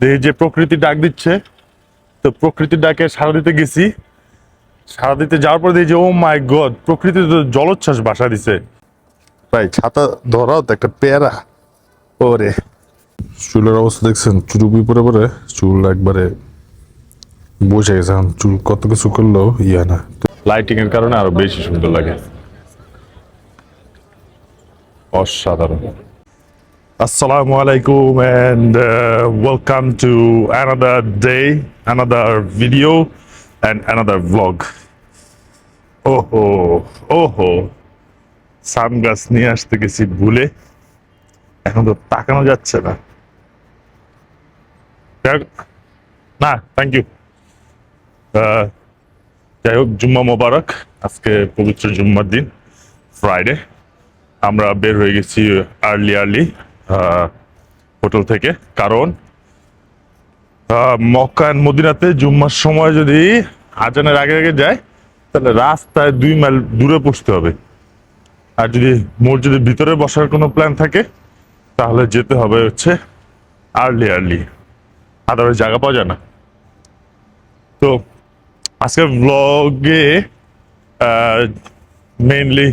এই যে প্রকৃতি ডাক দিচ্ছে, তো প্রকৃতির ডাকে সাড়া দিতে গেছি। সাড়া দিতে যাওয়ার পর দেখি যে ও মাই গড, প্রকৃতি তো জলোচ্ছ্বাস ভাসা দিছে। ভাই ছাতা ধরাও তো একটা প্যারা। ওরে চুলের অবস্থা দেখছেন, চুরুপি পরে পরে চুল একবারে বসে গেছে। এখন চুল কত কিছু করলেও না, লাইটিং এর কারণে আরো বেশি সুন্দর লাগে। অসাধারণ। Assalamu alaikum and welcome to another day, another video and another vlog. ওহো সানগ্লাস নিয়ে আসতে গেছি ভুলে, এখন তো তাকানো যাচ্ছে না। না থ্যাংক ইউ। যাই হোক, জুম্মা মোবারক। আজকে পবিত্র জুম্মার দিন, ফ্রাইডে। আমরা বের হয়ে গেছি আর্লি হোটেল থেকে, কারণ মক্কা এন্ড মদিনাতে জুম্মার সময় যদি আজানের আগে আগে যায় তাহলে রাস্তায় 2 মাইল দূরে পৌঁছতে হবে। আর যদি মসজিদের ভিতরে বসার কোনো প্ল্যান থাকে তাহলে যেতে হবে হচ্ছে আর্লি, আদারওয়াইজ জায়গা পাওয়া যায় না। তো আজকের ব্লগে মেইনলি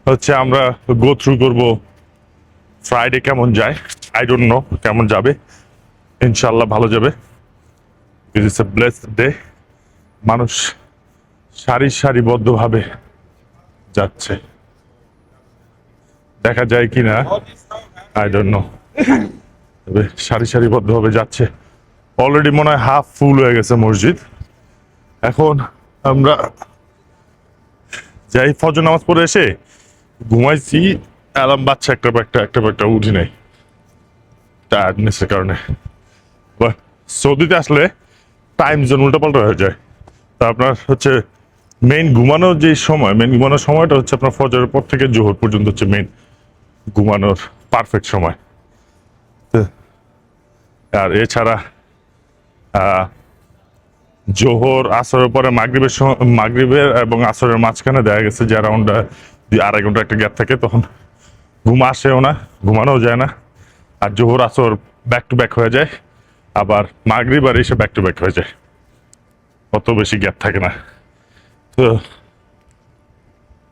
হচ্ছে আমরা গো থ্রু করবো ফ্রাইডে কেমন যায়। আই ডোন্ট নো কেমন যাবে, ইনশাল্লাহ ভালো যাবে। It's a blessed day. মানুষ সারিবদ্ধভাবে যাচ্ছে, দেখা যায় কি না আই ডোন্ট নো, তবে সারিবদ্ধভাবে যাচ্ছে। অলরেডি মনে হয় হাফ ফুল হয়ে গেছে মসজিদ। এখন আমরা যাই, ফজর নামাজ পড়ে এসে ঘুমাইছি, অ্যালার্ম বাচ্চা একটা উঠি নাই টায়ার্ডনেসের কারণে। সৌদিতে আসলে টাইম জোন উল্টাপাল্টা হয়ে যায়। তা আপনার হচ্ছে মেইন ঘুমানোর সময়টা হচ্ছে আপনার ফজরের পর থেকে জোহর পর্যন্ত হচ্ছে মেইন ঘুমানোর পারফেক্ট সময়। আর এছাড়া জোহর আসরের পরে মাগরিবের এবং আসরের মাঝখানে দেখা গেছে যে অ্যারাউন্ড 2-2.5 ঘন্টা একটা গ্যাপ থাকে, তখন ঘুম আসেও না, ঘুমানোও যায় না। আর জোহর আসর ব্যাক টু ব্যাক হয়ে যায়, আবার মাগরিব আর এসে ব্যাক টু ব্যাক হয়ে যায়, অত বেশি গ্যাপ থাকে না। তো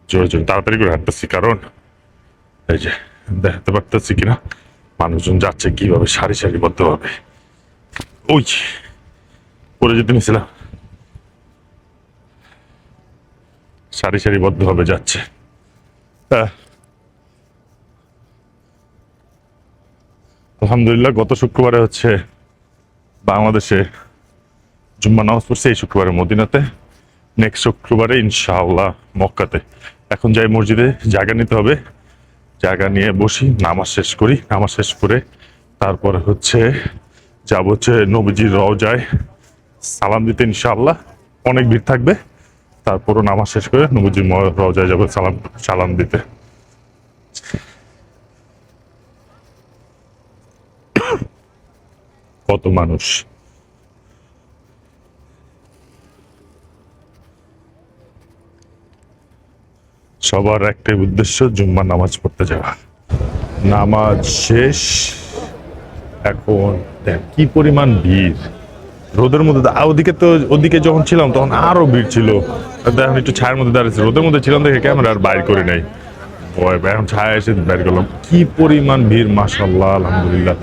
জোরে তাড়াতাড়ি করে হাঁটতেছি, কারণ এই যে দেখাতে পারতেছি কিনা মানুষজন যাচ্ছে কিভাবে সারিবদ্ধভাবে। ওই পরে যেতে নিয়েছিলাম, সারিবদ্ধভাবে যাচ্ছে। আলহামদুলিল্লাহ গত শুক্রবারে হচ্ছে বাংলাদেশে জুম্মা নামাজ পড়ছে, এই শুক্রবারে মদিনাতে, নেক্সট শুক্রবারে ইনশাআল্লাহ মক্কাতে। এখন যাই মসজিদে জায়গা নিতে হবে, জায়গা নিয়ে বসি, নামাজ শেষ করি, নামাজ শেষ করে তারপরে হচ্ছে যাব হচ্ছে নবীজির রওজায় সালাম দিতে। ইনশাআল্লাহ অনেক ভিড় থাকবে, তারপরও নামাজ শেষ করে নবীজির রওজায় যাবো সালাম দিতে। কত মানুষ, সবার একটাই উদ্দেশ্য, জুম্মা নামাজ পড়তে যাওয়া। নামাজ শেষ, এখন কি পরিমাণ ভিড় রোদের মধ্যে। ওদিকে যখন ছিলাম তখন আরো ভিড় ছিল, এখন একটু ছায়ের মধ্যে দাঁড়িয়েছে। রোদের মধ্যে ছিলাম দেখে ক্যামেরা আর বাইর করে নাই, এখন ছায়া এসে বাইর করলাম। কি পরিমাণ ভিড়, মাশাআল্লাহ, আলহামদুলিল্লাহ।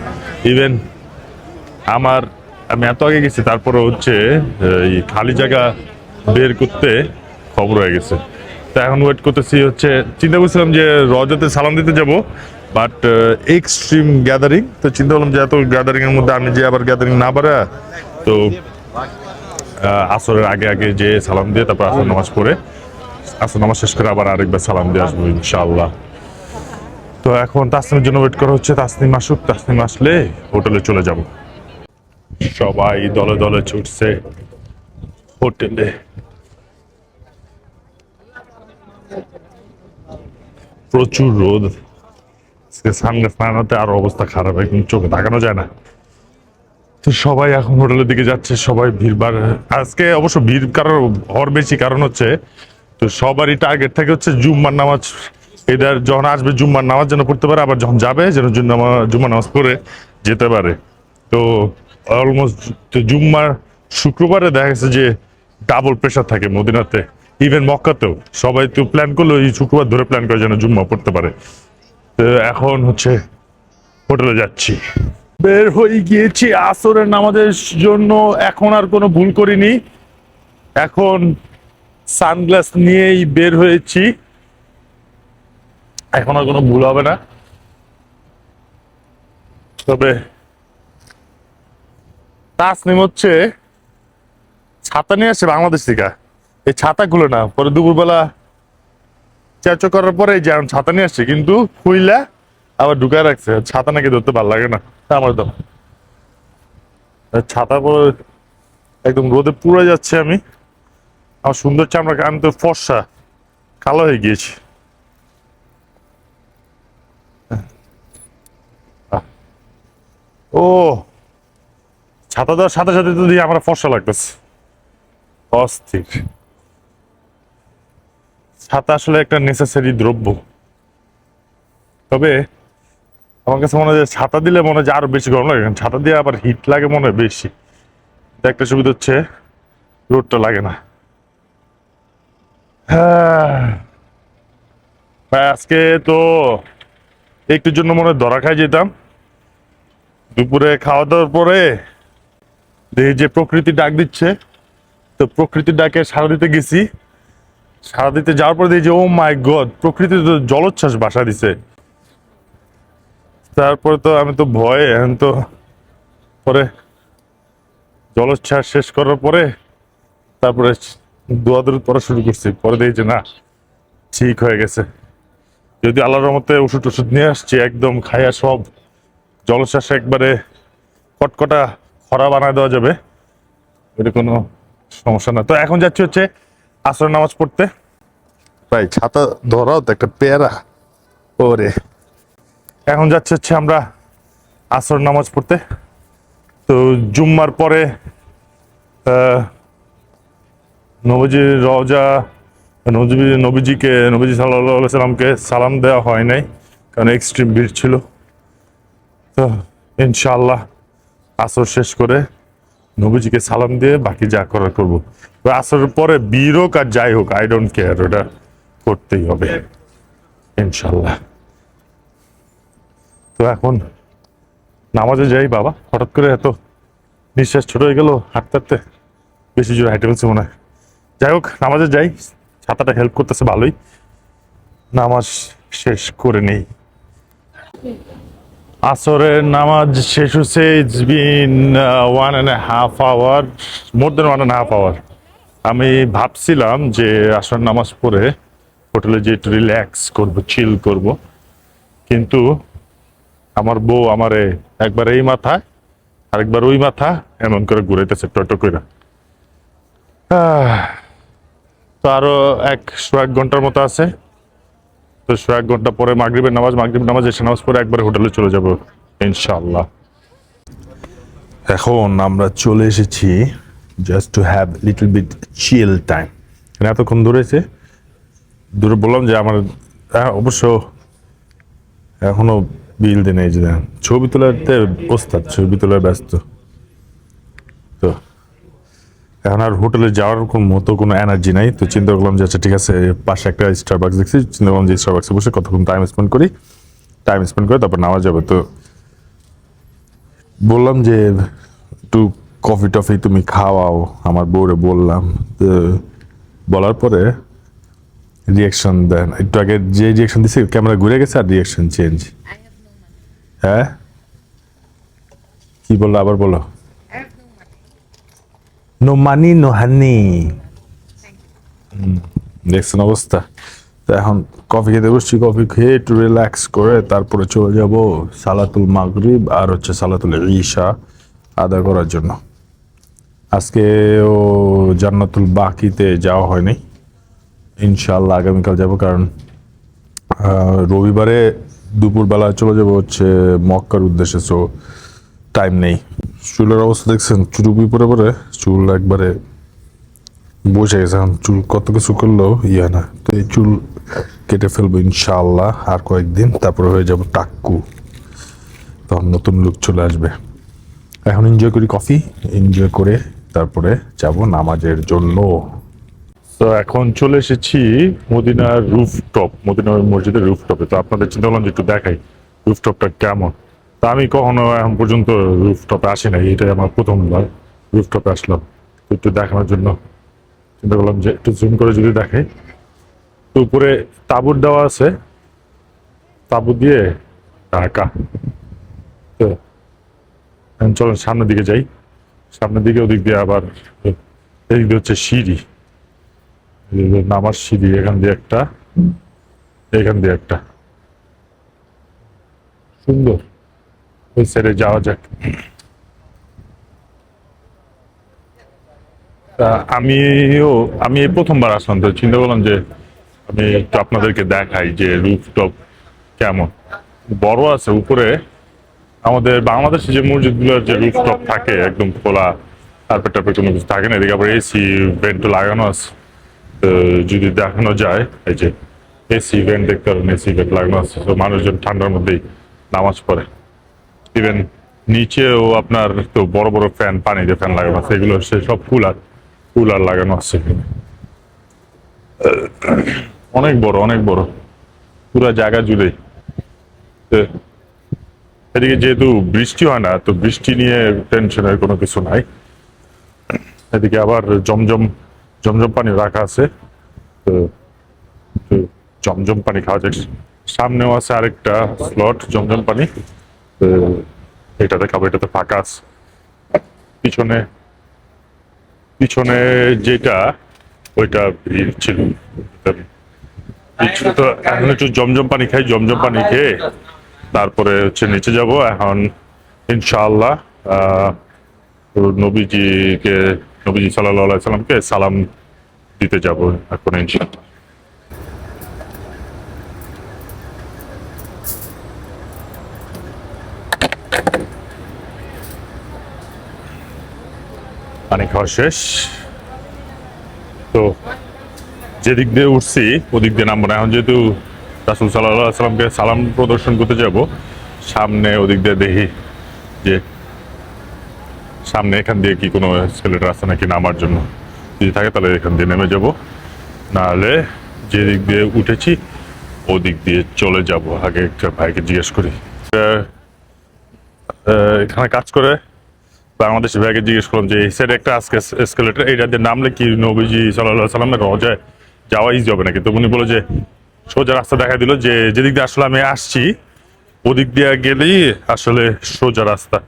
ইভেন আমি এত আগে গেছি, তারপরে হচ্ছে এই খালি জায়গা বের করতে খবর হয়ে গেছে। তো এখন ওয়েট করতেছি, হচ্ছে চিন্তা করছিলাম যে রওজাতে সালাম দিতে যাব, বাট এক্সট্রিম গ্যাদারিং। তো চিন্তা করলাম যে এত গ্যাদারিং এর মধ্যে আমি যে আবার গ্যাদারিং না বাড়া, তো আসরের আগে যে সালাম দিয়ে তারপর আসর নামাজ পড়ে, আসর নামাজ শেষ করে আবার আরেকবার সালাম দিয়ে আসবো ইনশাআল্লাহ। তো এখন তাসনিমের জন্য ওয়েট করা হচ্ছে, তাসনিম আসুক, তাসনিম আসলে হোটেলে চলে যাব। সবাই দলে দলে ছুটছে হোটেলে। প্রচুর রোদ, সানগ্লাস না আনাতে আরো অবস্থা খারাপ, একদম চোখে তাকানো যায় না। তো সবাই এখন হোটেলের দিকে যাচ্ছে, সবাই ভিড়। আজকে অবশ্য ভিড় হওয়ার বেশি কারণ হচ্ছে, তো সবারই টার্গেট থাকে হচ্ছে জুম্মার নামাজ, এদের যখন আসবে জুম্মার নামাজ যেন পড়তে পারে, আবার যখন যাবে যেন জুম্মার নামাজ পড়ে যেতে পারে। তো অলমোস্ট জুম্মার শুক্রবারে দেখা গেছে যে ডাবল প্রেশার থাকে মদিনাতে, ইভেন মক্কাতেও সবাই তো প্ল্যান করলো এই শুক্রবার ধরে প্ল্যান করে যেন জুম্মা পড়তে পারে। তো এখন হচ্ছে হোটেলে যাচ্ছি, বের হয়ে গিয়েছি আসরের নামাজের জন্য। এখন আর কোনো ভুল করিনি, এখন সানগ্লাস নিয়েই বের হয়েছি, এখন আর কোনো ভুল হবে না। তবে তাসনিম হচ্ছে ছাতা নিয়ে আসছে বাংলাদেশ থেকে, এই ছাতাগুলো না পরে দুপুরবেলা চেঁচো করার পরে যে আমি ছাতা নিয়ে আসছি কিন্তু খুইলা আবার ঢুকায় রাখছে, ছাতা নাকি ধরতে ভালো লাগে না আমার তো। ছাতা পরে একদম রোদে পুড়ে যাচ্ছে আমি, আমার সুন্দর চামড়া, আমি তো ফর্সা কালো হয়ে গিয়েছি। ও ছাতা দেওয়ার সাথে সাথে তো দিয়ে আমার ফর্সা লাগতেছে, অস্থির। ছাতা আসলে একটা নেসেসারি দ্রব্য, তবে আমার কাছে মনে হয় যে ছাতা দিলে মনে হয় যে আরো বেশি গরম লাগে, কারণ ছাতা দিয়ে আবার হিট লাগে মনে হয় বেশি। একটা সুবিধা হচ্ছে রোদটা লাগে না। হ্যাঁ, ভাই আজকে তো একটুর জন্য মনে হয় ধরা খাই যেতাম, দুপুরে খাওয়া দাওয়ার পরে দেখি যে প্রকৃতি ডাক দিচ্ছে, তো প্রকৃতির ডাকে সাড়া দিতে গেছি। সাড়া দিতে যাওয়ার পরে দেখি যে ও মাই গড, প্রকৃতি তো জলোচ্ছ্বাস বাসা দিছে। তারপরে তো আমি তো ভয়ে এখন তো পরে জলোচ্ছ্বাস শেষ করার পরে তারপরে দোয়াদুর পড়া শুরু করছি, পরে দেখি যে না ঠিক হয়ে গেছে। যদি আল্লাহর রহমতে ওষুধ টষুধ নিয়ে আসছি, একদম খাইয়া সব জলোচ্ছ্বাস একবারে কটকটা খরা বানায় দেওয়া যাবে, এটা কোনো সমস্যা না। তো এখন যাচ্ছি হচ্ছে আসরের নামাজ পড়তে। ভাই ছাতা ধরাও তো একটা পেয়ারা ওরে। এখন যাচ্ছে হচ্ছে আমরা আসর নামাজ পড়তে। তো জুম্মার পরে নবীজির রওজা, নবীজি সাল্লাল্লাহু সাল্লামকে সালাম দেওয়া হয় নাই, কারণ এক্সট্রিম ভিড় ছিল। তো ইনশাআল্লাহ আসর শেষ করে নবীজিকে সালাম দিয়ে বাকি যা করার করবো। আসরের পরে বীর হোক আর যাই হোক, আই ডোন্ট কেয়ার, ওটা করতেই হবে ইনশাল্লাহ। তো এখন নামাজে যাই। বাবা হঠাৎ করে এত নিঃশ্বাস ছোট হয়ে গেল হাঁটতে হাঁটতে, বেশি জোরে হাঁটে ফেলছে মনে হয়। যাই হোক নামাজে যাই, ছাতাটা হেল্প করতেছে ভালোই। নামাজ শেষ করে নেই। আসরের নামাজ শেষ হচ্ছে, it's been 1.5 hour, more than 1.5 hour. আমি ভাবছিলাম যে আসর নামাজ পড়ে হোটেলে যে একটু রিল্যাক্স করবো, চিল করব, কিন্তু আমার বউ আমারে একবার এই মাথা আরেকবার ওই মাথা এমন করে ঘুরাইতেছে টোটো করে। তো আরো 1 ঘন্টার মতো আছে, তো 1 ঘন্টা পরে মাগরিব নামাজ এসে নামাজ পরে একবার হোটেলে চলে যাব ইনশাআল্লাহ। এখন আমরা চলে এসেছি just to have little bit chill time. এতক্ষণ দূরে বললাম যে আমার অবশ্য এখনো বিল দিন, এই যে ছবি তোলাতে ওস্তাদ, ছবি তোলায় ব্যস্ত। তো এখন আর হোটেলে যাওয়ার মতো কোনো এনার্জি নাই, তো চিন্তা করলাম যে আচ্ছা ঠিক আছে, পাশে একটা স্টারবাক্স দেখছি, চিন্তা করলাম যে স্টারবাক্সে বসে কতক্ষণ টাইম স্পেন্ড করে তারপর নামা যাবে। তো বললাম যে একটু কফি টফি তুমি খাওয়াও আমার বউরে বললাম। তো বলার পরে রিয়াকশন দেন, একটু আগে যে রিয়াকশন দিছে ক্যামেরা ঘুরে গেছে আর রিয়াকশন চেঞ্জ। হ্যাঁ কি বললো আবার বলো? No money no honey. দেখছেন অবস্থা। তো এখন কফি খেতে বসছি, কফি খেয়ে একটু রিল্যাক্স করে তারপরে চলে যাব সালাতুল মাগরিব আর হচ্ছে সালাতুল ঈশা আদায় করার জন্য। আজকেও জান্নাতুল বাকিতে যাওয়া হয়নি, ইনশাআল্লাহ আগামীকাল যাব, কারণ রবিবারে দুপুরবেলা চলে যাব হচ্ছে মক্কার উদ্দেশ্যে, সো টাইম নেই। চুলের অবস্থা দেখছেন, চুরুপি পরে পরে চুল একবারে বসে গেছে, এখন চুল কত কিছু করলেও ইয়ে না। তো এই চুল কেটে ফেলবো ইনশাআল্লাহ আর কয়েকদিন, তারপরে হয়ে যাব টাক্কু, তখন নতুন লুক চলে আসবে। এখন এনজয় করি কফি, এনজয় করে তারপরে যাব নামাজের জন্য। তো এখন চলে এসেছি মদিনার রুফটপ, মদিনা মসজিদের রুফটপে। তো আপনাদের চিন্তা করলাম যে একটু দেখাই রুফটপটা কেমন। তা আমি কখনো এখন পর্যন্ত রুফটপে আসি নাই, এটাই আমার প্রথমবার রুফটপে আসলাম। তো একটু দেখানোর জন্য চিন্তা করলাম যে একটু জুম করে যদি দেখাই। তো উপরে তাঁবুর দেওয়া আছে, তাঁবু দিয়ে ঢাকা। তো এখন চলেন সামনের দিকে যাই, সামনের দিকে ওদিক দিয়ে আবার এদিক দিয়ে হচ্ছে সিঁড়ি, নামার সিঁড়ি, এখান দিয়ে একটা, এখান দিয়ে একটা, সুন্দর। ওই সাইডে যাওয়া যাক। তা আমি এই প্রথমবার আসলাম, তো চিন্তা করলাম যে আমি একটু আপনাদেরকে দেখাই যে রুফটপ কেমন। বড় আছে উপরে। আমাদের বাংলাদেশে যে মসজিদগুলোর যে রুফটপ থাকে একদম খোলা, কার্পেট টার্পেট কোনো কিছু থাকে না, এদিকে আবার এসি ভেন্ট লাগানো আছে। তো যদি দেখানো যায়, এই যে এসি ভেন্ট দেখতে পারেন, এসি ভেন্ট লাগানো আছে, তো মানুষজন ঠান্ডার মধ্যেই নামাজ পড়ে। ইভেন নিচেও আপনার তো বড় বড় ফ্যান, পানিতে ফ্যান লাগানো আছে, এগুলো হচ্ছে সব কুলার, কুলার লাগানো আছে। অনেক বড়, অনেক বড়, পুরো জায়গা জুড়ে। এদিকে যেহেতু বৃষ্টি হয় না, তো বৃষ্টি নিয়ে টেনশনের কোনো কিছু নাই। এদিকে আবার জমজম, জমজম পানি রাখা আছে। তো তো জমজম পানি খাওয়া যায়। সামনেও আছে আরেকটা স্লট জমজম পানি। তো এটাতে খাবো, এটাতে ফাঁকা আছে। পিছনে, পিছনে যেটা ওইটা ভিড় ছিল। তো এখন একটু জমজম পানি খাই, জমজম পানি খেয়ে তারপরে হচ্ছে নিচে যাব এখন ইনশাআল্লাহ। তো নবীজি সাল্লাল্লাহু আলাইহি সাল্লামকে সালাম দিতে যাব এখন ইনশাআল্লাহ। পানি খাওয়া শেষ। তো যেদিক দিয়ে উঠছি ওদিক দিয়ে নামবো না এখন, যেহেতু রাসূল সাল্লাল্লাহু আলাইহি সাল্লামকে সালাম প্রদর্শন করতে যাব। সামনে ওদিক দিয়ে দেখি যে সামনে এখান দিয়ে কি কোনো এসকেলেটর আছে নাকি নামার জন্য। যদি থাকে তাহলে এখান দিয়ে নেমে যাব, নাহলে যেদিক দিয়ে উঠেছি ওদিক দিয়ে চলে যাব। আগে একটা ভাইকে জিজ্ঞেস করি, এখানে কাজ করে বাংলাদেশি ভাইকে জিজ্ঞেস করলাম যে এই সাইডে একটা আজকে এসকেলেটর, এইটা দিয়ে নামলে কি নবীজি সাল্লাল্লাহু আলাইহি সাল্লামের রওজায় যাওয়া ইজি হবে নাকি। তো উনি বলে যে সোজা রাস্তা দেখা দিল, যে যেদিক দিয়ে আসলে আমি আসছি ওদিক দিয়ে গেলেই আসলে সোজা রাস্তা।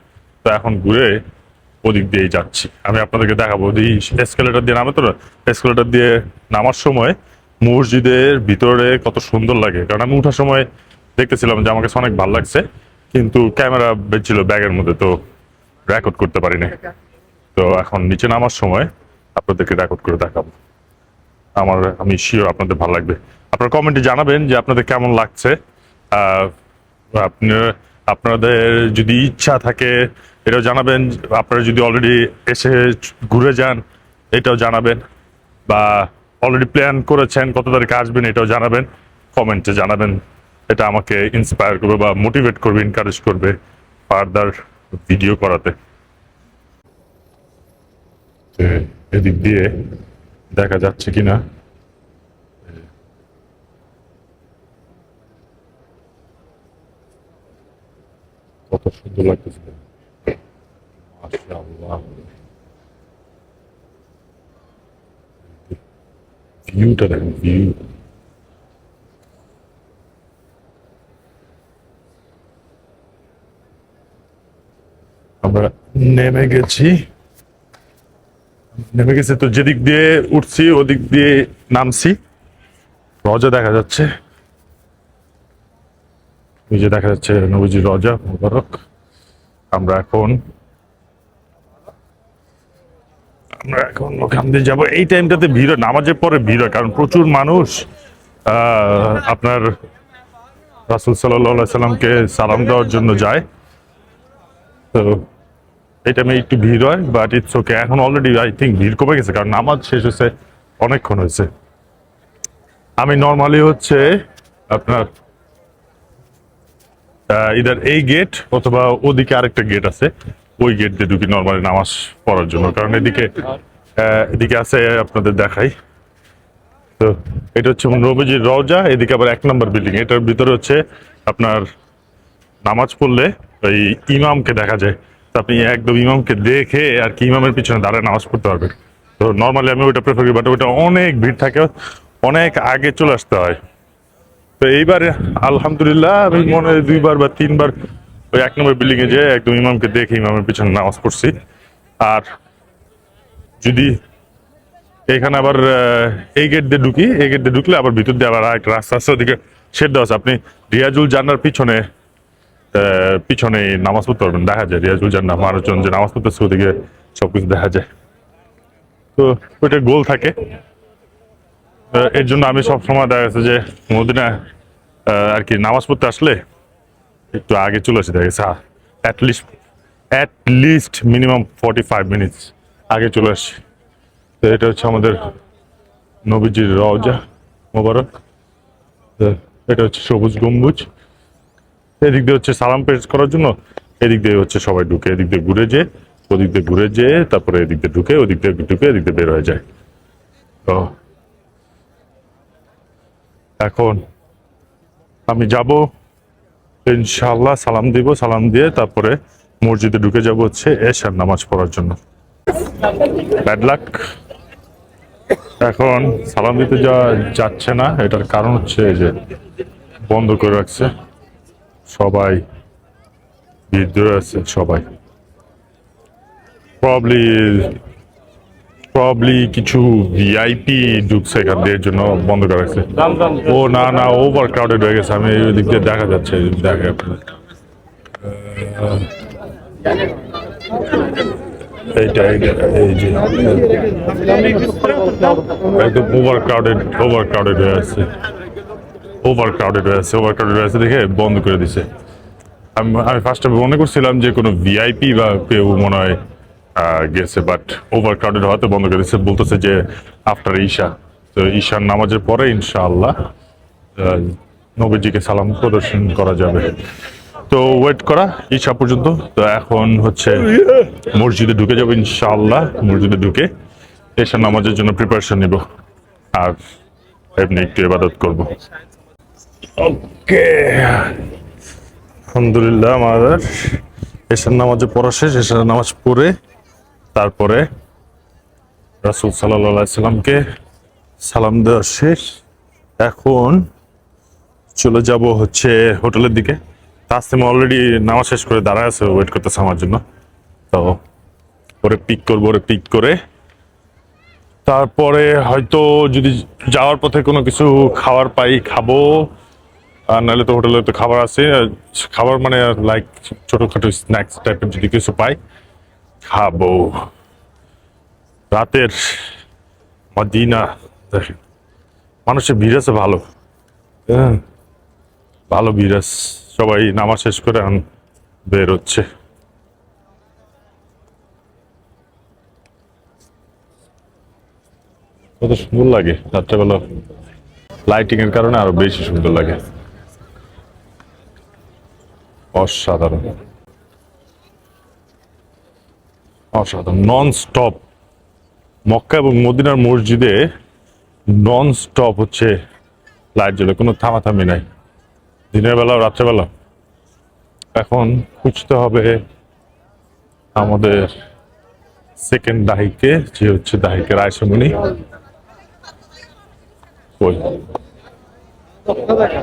তো এখন ঘুরে ওদিক দিয়েই যাচ্ছি। আমি আপনাদেরকে দেখাবো ওই এসকেলেটর দিয়ে নামে, তো এসকেলেটর দিয়ে নামার সময় মসজিদের ভিতরে কত সুন্দর লাগে। কারণ আমি উঠার সময় দেখতেছিলাম যে আমার কাছে অনেক ভালো লাগছে, কিন্তু ক্যামেরা ছিল ব্যাগের মধ্যে, তো রেকর্ড করতে পারিনি। তো এখন নিচে নামার সময় আপনাদেরকে রেকর্ড করে দেখাবো। আমি শিওর আপনাদের ভালো লাগবে। আপনারা কমেন্টে জানাবেন যে আপনাদের কেমন লাগছে। আহ, আপনাদের যদি ইচ্ছা থাকে এটাও জানাবেন। আপনারা যদি অলরেডি এসে ঘুরে যান এটাও জানাবেন, বা অলরেডি প্ল্যান করেছেন কত তারিখে আসবেন এটাও জানাবেন, কমেন্টে জানাবেন। এটা আমাকে ইন্সপায়ার করবে বা মোটিভেট করবে, এনকারেজ করবে ফার্দার ভিডিও করাতে। এদিক দিয়ে দেখা যাচ্ছে কিনা, কত সুন্দর লাগতেছে, মাশাআল্লাহ। ভিউটা দেখেন, ভিউ। আমরা নেমে গেছি, তো যেদিক দিয়ে উঠছি ওদিক দিয়ে নামছি। রজা দেখা যাচ্ছে, ওই যে দেখা যাচ্ছে নবীজির রজা মুবারক। আমরা এখন ওখান দিয়ে যাবো। এই টাইমটাতে ভিড় হয়, নামাজের পরে ভিড় হয়, কারণ প্রচুর মানুষ আপনার রাসূল সাল্লাল্লাহু আলাইহি সাল্লামকে সালাম দেওয়ার জন্য যায়। তো এই টাইমে একটু ভিড় হয়, বাট ইটস ওকে। এখন অলরেডি আই থিঙ্ক ভিড় কমে গেছে, কারণ নামাজ শেষ হয়েছে অনেকক্ষণ হয়েছে। আমি নর্মালি হচ্ছে আপনার ইদার এই গেট অথবা ওদিকে আরেকটা গেট আছে, ওই গেট দিয়ে ঢুকি নর্মালি নামাজ পড়ার জন্য, কারণ এদিকে আছে আপনাদের দেখাই। তো এটা হচ্ছে নবীজির রওজা, এদিকে আবার 1 নম্বর বিল্ডিং, এটার ভিতরে হচ্ছে আপনার নামাজ পড়লে ওই ইমামকে দেখা যায়। তো আপনি একদম ইমামকে দেখে আর কি ইমামের পিছনে দাঁড়ায় নামাজ পড়তে পারবেন। তো নর্মালি আমি ওইটা প্রেফার করি, বাট ওইটা অনেক ভিড় থাকে, অনেক আগে চলে আসতে হয়। তো এইবারে আলহামদুলিল্লাহ আমি মনে হয় 2বার বা 3বার ওই 1 নম্বর বিল্ডিং এ যে একদম ইমামকে দেখে ইমামের পিছনে নামাজ পড়ছি। আর যদি এখানে আবার এই গেট দিয়ে ঢুকি, এই গেট দিয়ে ঢুকলে আবার ভিতর দিয়ে আবার একটা রাস্তা আছে, ওদিকে শেড দেওয়া আছে। আপনি রিয়াজুল জান্নার পিছনে নামাজ পড়তে পারবেন, দেখা যায় রিয়াজুল জান্নাহ মানুষজন যে নামাজ পড়তেছে ওদিকে সবকিছু দেখা যায়। তো ওইটা গোল থাকে। এর জন্য আমি সবসময় দেখা গেছে যে মদিনা আর কি নামাজ পড়তে আসলে একটু আগে চলে আসি, দেখা গেছে অ্যাটলিস্ট মিনিমাম 45 মিনিটস আগে চলে আসি। তো এটা হচ্ছে আমাদের নবীজির রওজা মোবারক। তো এটা হচ্ছে সবুজ গম্বুজ। এদিক দিয়ে হচ্ছে সালাম পেশ করার জন্য, এদিক দিয়ে হচ্ছে সবাই ঢুকে, এদিক দিয়ে ঘুরে যেয়ে ওদিক দিয়ে ঘুরে যেয়ে তারপরে এদিক দিয়ে ঢুকে, ওদিক দিয়ে ঢুকে এদিক দিয়ে বের হয়ে যায়। তো এখন আমি যাব ইনশাআল্লাহ, সালাম দিব, সালাম দিয়ে তারপরে মসজিদে ঢুকে যাব হচ্ছে এশার নামাজ পড়ার জন্য। Bad luck. এখন সালাম দিতে যাচ্ছে না, এটার কারণ হচ্ছে যে বন্ধ করে রাখছে, সবাই ভিতরে আছে, সবাই প্রবলি কিছু ভিআইপি ঢুকছে এখান দিয়ে, এর জন্য বন্ধ করে রাখছে। ও না না, ওভার ক্রাউডেড হয়ে গেছে, আমি ওই দিক দিয়ে দেখা যাচ্ছে, দেখে এইটা এই যে একদম ওভার ক্রাউডেড হয়ে আছে, ওভার ক্রাউডেড হয়ে আছে দেখে বন্ধ করে দিছে। আমি ফার্স্টে মনে করছিলাম যে কোনো ভিআইপি বা কেউ মনে হয় গেছে, বাট ওভার ক্রাউডেড হওয়াতে বন্ধ করে দিচ্ছে। বলতেছে যে আফটার ঈশা, তো ঈশার নামাজের পরে ইনশাআল্লাহ নবীজিকে সালাম প্রদর্শন করা যাবে। তো ওয়েট করা ঈশা পর্যন্ত। তো এখন হচ্ছে মসজিদে ঢুকে যাবো ইনশাআল্লাহ, মসজিদে ঢুকে ঈশার নামাজের জন্য প্রিপারেশন নিব আর এমনি একটু ইবাদত করব। ওকে, আলহামদুলিল্লাহ আমাদের এশার নামাজে পড়া শেষ। এশার নামাজ পড়ে তারপরে রাসূল সাল্লাল্লাহু আলাইহি সাল্লামকে সালাম দেওয়া শেষ। এখন চলে যাব হচ্ছে হোটেলের দিকে। তাসলিমা অলরেডি নামাজ শেষ করে দাঁড়ায় আছে, ওয়েট করতেছে আমার জন্য। তো ওরে পিক করবো, ওরে পিক করে তারপরে হয়তো যদি যাওয়ার পথে কোনো কিছু খাবার পাই খাবো, আর নাহলে তো হোটেলে তো খাবার আছে, খাবার মানে লাইক ছোটখাটো স্ন্যাক্স টাইপের যদি কিছু পাই খাবো। রাতের মদিনা দেখেন, মানুষের ভিড় আছে ভালো, হ্যাঁ ভালো ভিড় আছে, সবাই নামাজ শেষ করে এখন বের হচ্ছে। কত সুন্দর লাগে রাত্রেবেলা, লাইটিং এর কারণে আরো বেশি সুন্দর লাগে, অসাধারণ অসাধারণ। নন স্টপ মক্কা এবং মদিনার মসজিদে নন স্টপ হচ্ছে লাইট জ্বলে, কোনো থামাথামি নাই, দিনের বেলা রাত্রেবেলা। এখন খুঁজতে হবে আমাদের সেকেন্ড দাহিকে, যে হচ্ছে দাহিকের আয়সামণি।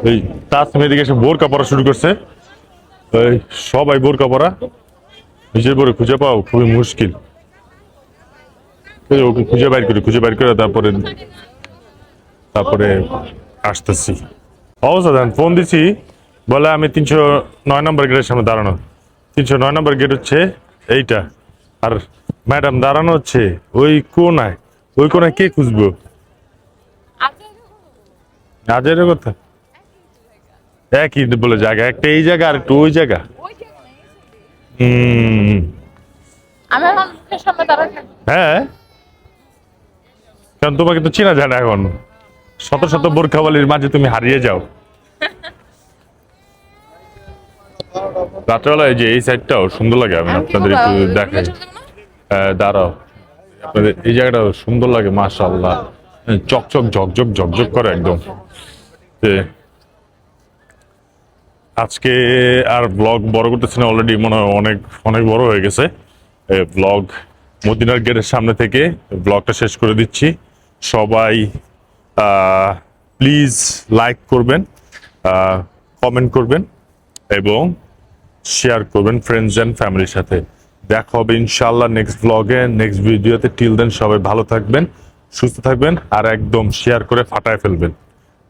এই তাসমিয়া এদিকে এসে বোরকা পরা শুরু করছে, এই সবাই বোরকা পরা, নিজের পরে খুঁজে পাও খুবই মুশকিল। ওকে খুঁজে বাইর করে তারপরে আসতেছি। অবস্থা দেন, ফোন দিছি, বলে আমি 309 নম্বর গেটের সামনে দাঁড়ানো। 309 নম্বর গেট হচ্ছে এইটা, আর ম্যাডাম দাঁড়ানো হচ্ছে ওই কোনায়। ওই কোনায় কে খুঁজবো? আজের কথা একই বলে জায়গা, একটা এই জায়গা আর একটু ওই জায়গা। হ্যাঁ, কারণ তোমাকে তো চেনা যায় না এখন, শত শত বোরখাওয়ালির মাঝে তুমি হারিয়ে যাও। রাত্রেবেলা এই যে এই সাইডটাও সুন্দর লাগে, আমি আপনাদের একটু দেখাই। দাঁড়াও, আপনাদের এই জায়গাটা সুন্দর লাগে মাশাআল্লাহ, চকচক ঝকঝক ঝকঝক করে একদম। যে আজকে আর ব্লগ বড় করতেছি না, অলরেডি মনে হয় অনেক অনেক বড় হয়ে গেছে ব্লগ। মদিনার গেটের সামনে থেকে ব্লগটা শেষ করে দিচ্ছি। সবাই প্লিজ লাইক করবেন, কমেন্ট করবেন এবং শেয়ার করবেন ফ্রেন্ডস অ্যান্ড ফ্যামিলির সাথে। দেখা হবে ইনশাআল্লাহ নেক্সট ব্লগে, নেক্সট ভিডিওতে। টিল দেন সবাই ভালো থাকবেন, সুস্থ থাকবেন আর একদম শেয়ার করে ফাটায় ফেলবেন।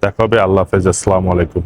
দেখা হবে। আল্লাহ হাফেজ, আসসালামু আলাইকুম।